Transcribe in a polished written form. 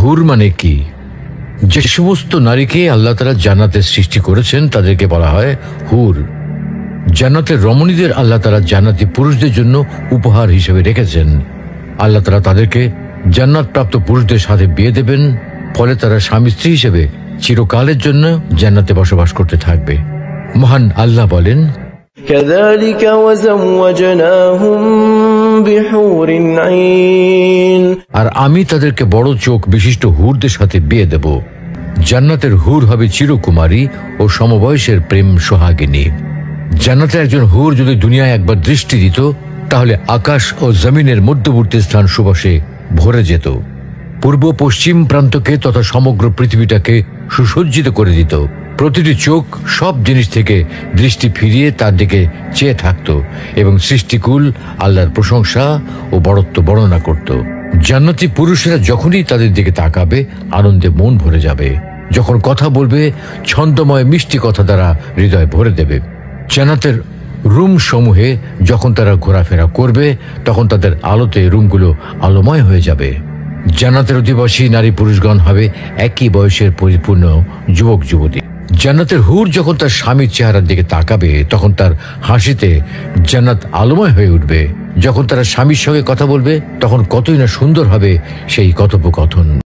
হুর মানে কি? যে সমস্ত নারীকে আল্লাহ তাআলা জান্নাতে সৃষ্টি করেছেন তাদেরকে বলা হয় হুর। জান্নাতের রমণীদের আল্লাহ তাআলা জান্নাতি পুরুষদের জন্য উপহার হিসেবে রেখেছেন। আল্লাহ তাআলা তাদেরকে জান্নাত প্রাপ্ত পুরুষদের সাথে বিয়ে দেবেন, ফলে তারা স্বামী স্ত্রী হিসেবে চিরকালের জন্য জান্নাতে বসবাস করতে থাকবে। মহান আল্লাহ বলেন, كذلك وزوجناهم بحور عين। আর আমি তাদেরকে বড় চোখ বিশিষ্ট হুরদের সাথে বিয়ে দেব। জান্নাতের হুর হবে চিরকুমারী ও সমবয়সের প্রেম সোহাগিনী। জান্নাতের একজন হুর যদি দুনিয়ায় একবার দৃষ্টি দিত, তাহলে আকাশ ও জমিনের মধ্যবর্তী স্থান সুবাসে ভরে যেত। পূর্ব পশ্চিম প্রান্তকে তথা সমগ্র পৃথিবীটাকে সুসজ্জিত করে দিত। প্রতিটি চোখ সব জিনিস থেকে দৃষ্টি ফিরিয়ে তার দিকে চেয়ে থাকত এবং সৃষ্টিকুল আল্লাহর প্রশংসা ও বড়ত্ব বর্ণনা করত। জান্নাতি পুরুষেরা যখনই তাদের দিকে তাকাবে, আনন্দে মন ভরে যাবে। যখন কথা বলবে, ছন্দময় মিষ্টি কথা দ্বারা হৃদয় ভরে দেবে। জান্নাতের রুম সমূহে যখন তারা ঘোরাফেরা করবে, তখন তাদের আলোতে রুমগুলো আলোময় হয়ে যাবে। জান্নাতের অধিবাসী নারী পুরুষগণ হবে একই বয়সের পরিপূর্ণ যুবক যুবতী। জান্নাতের হুর যখন তার স্বামীর চেহারার দিকে তাকাবে, তখন তার হাসিতে জান্নাত আলোময় হয়ে উঠবে। যখন তারা স্বামীর সঙ্গে কথা বলবে, তখন কতই না সুন্দর হবে সেই কথোপকথন।